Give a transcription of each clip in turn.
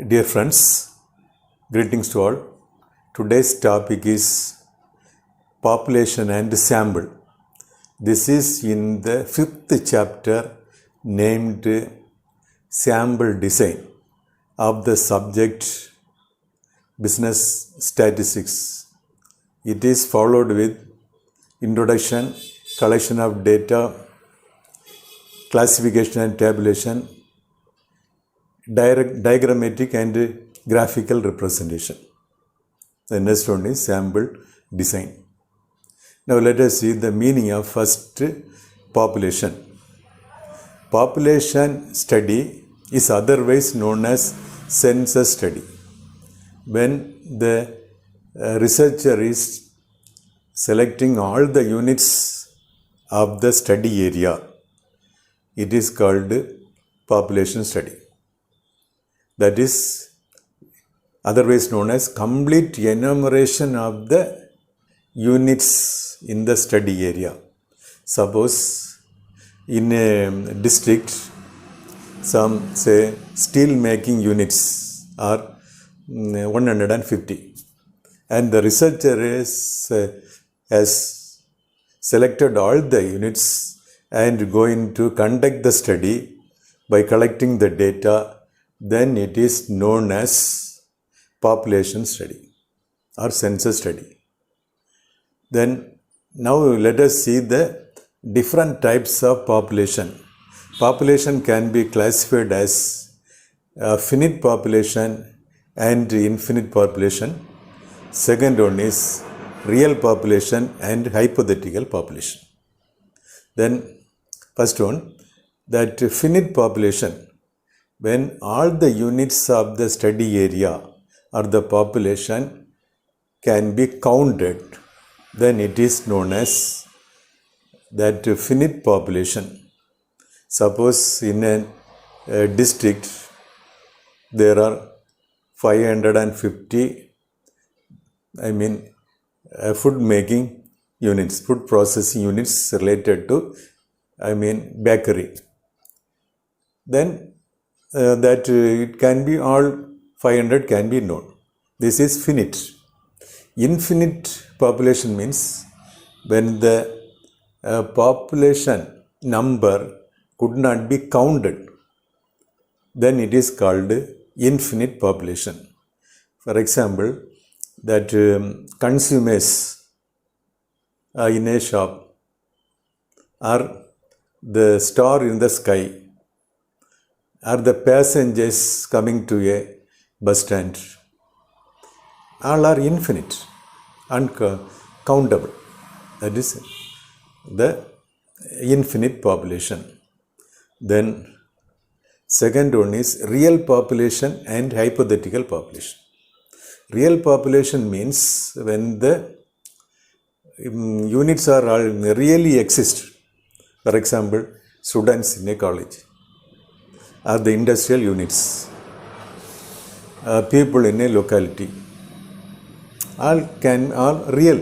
Dear friends, greetings to all. Today's topic is population and sample. This is in the 5th chapter named sample design of the subject business statistics. It is followed with introduction, collection of data, classification and tabulation, diagrammatic and graphical representation. The next one is sample design. Now let us see the meaning of first population. Population study is otherwise known as census study. When the researcher is selecting all the units of the study area, it is called population study. That is otherwise known as complete enumeration of the units in the study area. Suppose in a district, some say steel making units are 150, and the researcher has selected all the units and going to conduct the study by collecting the data. Then it is known as population study or census study. Then now let us see the different types of population. Population can be classified as finite population and infinite population. Second one is real population and hypothetical population. Then first one, that finite population, when all the units of the study area or the population can be counted, then it is known as that finite population. Suppose in a district there are 550 food making units, food processing units related to bakery. Then that it can be all 500 can be known. This is finite. Infinite population means when the population number could not be counted, then it is called infinite population. For example, that consumers in a shop or the star in the sky, are the passengers coming to a bus stand, all are infinite, uncountable. That is the infinite population. Then second one is real population and hypothetical population. Real population means when the units are all really exist. For example, students in a college, are the industrial units, people in a locality, all real.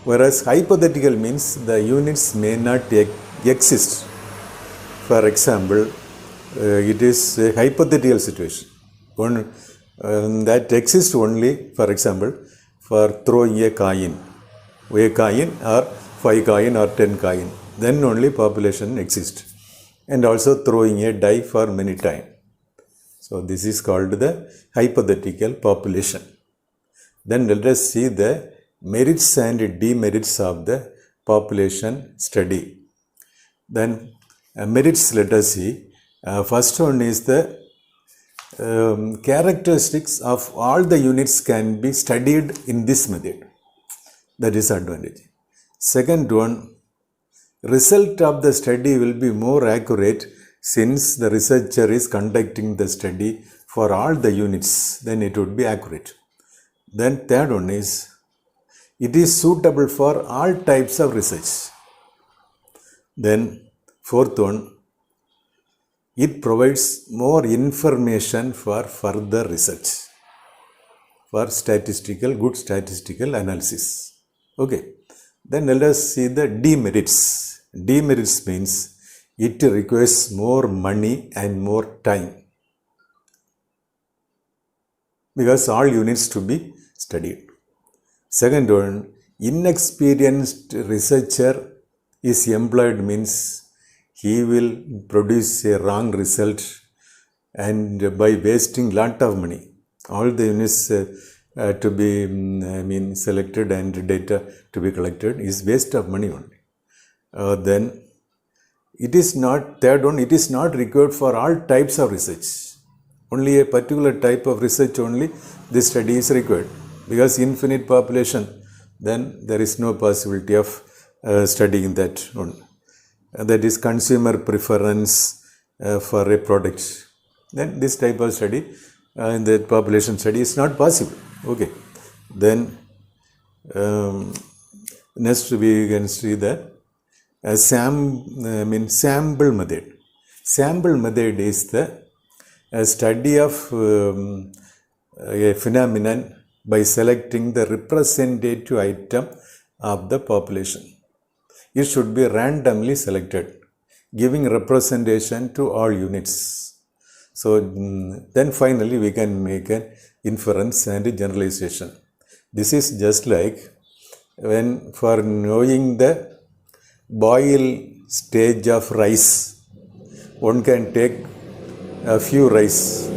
Whereas hypothetical means the units may not exist. For example, it is a hypothetical situation. One that exists only, for example, for throwing a coin or 5 coin or 10 coin, then only population exists. And also throwing a die for many times. So this is called the hypothetical population. Then let us see the merits and demerits of the population study. Then merits, let us see. First one is the characteristics of all the units can be studied in this method. That is advantage. Second one, result of the study will be more accurate since the researcher is conducting the study for all the units, then it would be accurate. Then third one is, it is suitable for all types of research. Then fourth one, it provides more information for further research, for good statistical analysis. Okay. Then let us see the demerits. Demerits means it requires more money and more time. because all units to be studied. Second one, inexperienced researcher is employed means he will produce a wrong result and by wasting lot of money. All the units to be selected and data to be collected is waste of money only. Then it is not, third one, it is not required for all types of research. Only a particular type of research only this study is required. Because infinite population, then there is no possibility of studying that one. That is consumer preference for a product. Then this type of study in the population study is not possible. Okay. Then next we can see that sample method. Sample method is the study of a phenomenon by selecting the representative item of the population. It should be randomly selected, giving representation to all units. So then finally we can make an inference and generalization. This is just like when for knowing the boil stage of rice, one can take a few rice,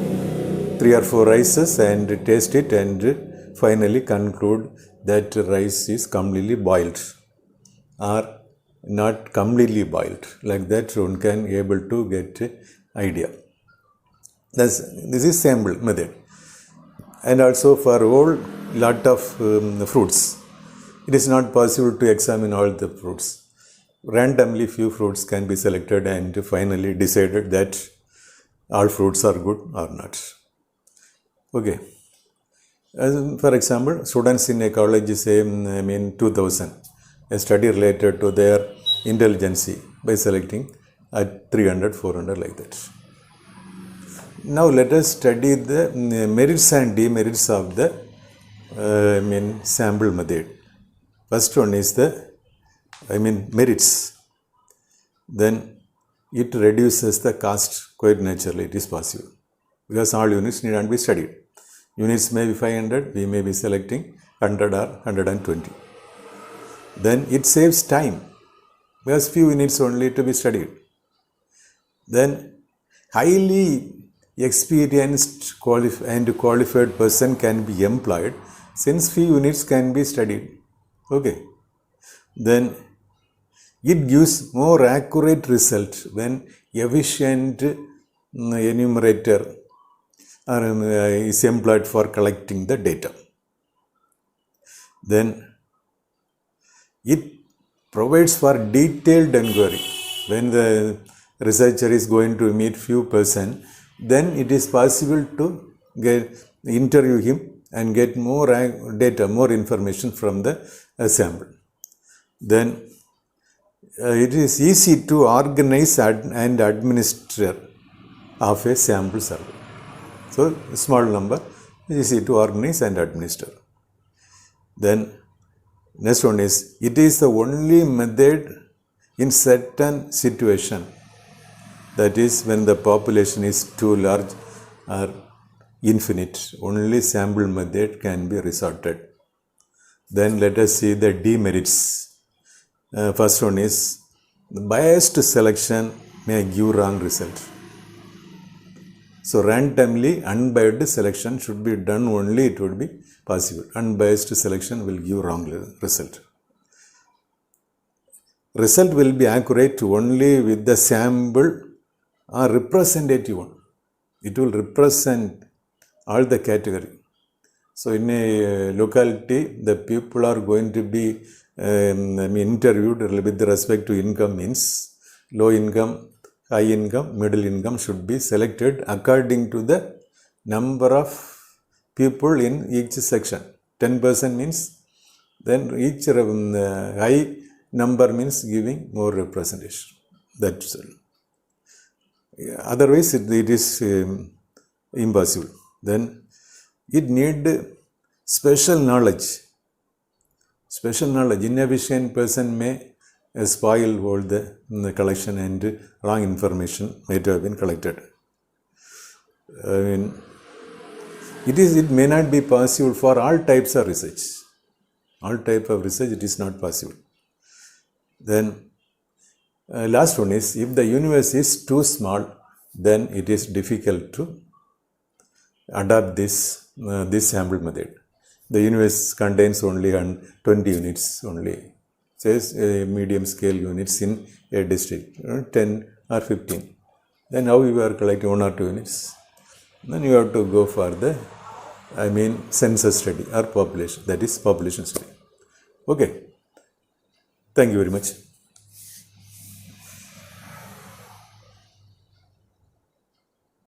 3 or 4 rices and taste it and finally conclude that rice is completely boiled or not completely boiled. Like that one can able to get an idea. This is sample method. And also for whole lot of fruits, it is not possible to examine all the fruits. Randomly few fruits can be selected and finally decided that all fruits are good or not. Okay. For example, students in a college say 2000, a study related to their intelligence by selecting at 300, 400 like that. Now let us study the merits and demerits of the sample method. First one is the merits. Then it reduces the cost quite naturally, it is possible. Because all units need not be studied. Units may be 500, we may be selecting 100 or 120. Then it saves time, because few units only to be studied. Then highly experienced and qualified person can be employed, since few units can be studied. Okay. Then it gives more accurate result when efficient enumerator is employed for collecting the data. Then it provides for detailed inquiry. When the researcher is going to meet few person, then it is possible to interview him and get more data, more information from the sample. Then it is easy to organize and administer of a sample survey. So, small number is easy to organize and administer. Then, next one is, it is the only method in certain situation, that is when the population is too large or infinite, only sample method can be resorted. Then let us see the demerits. First one is, the biased selection may give wrong result. So randomly unbiased selection should be done only, it would be possible. Unbiased selection will give wrong result. Result will be accurate only with the sample or representative one. It will represent all the category. So in a locality, the people are going to be interviewed with respect to income, means low income, high income, middle income should be selected according to the number of people in each section. 10% means then each high number means giving more representation. That's all. Otherwise it is impossible. Then it need special knowledge. Special knowledge. Inefficient person may spoil all the collection and wrong information might have been collected. It may not be possible for all types of research. All type of research, it is not possible. Then last one is, if the universe is too small, then it is difficult to adopt this sample method. The universe contains only 20 units only, says medium scale units in a district, 10 or 15. Then how you are collecting 1 or 2 units? Then you have to go for the census study or population, that is population study. Okay, thank you very much.